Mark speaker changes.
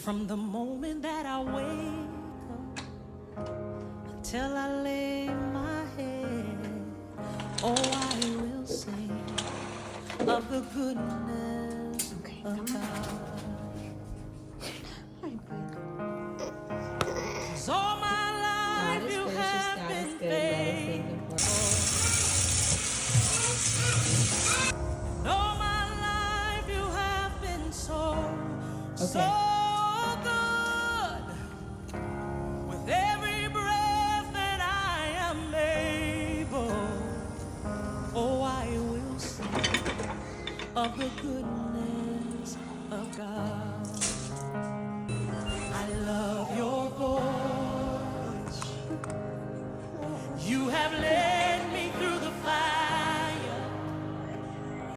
Speaker 1: From the moment that I wake up till I lay my head, oh, I will sing of the goodness of God. 'Cause all my life you have been faithful. And all my life you have been so good. With every breath that I am able, oh, I will sing of the goodness of God. I love your voice. You have led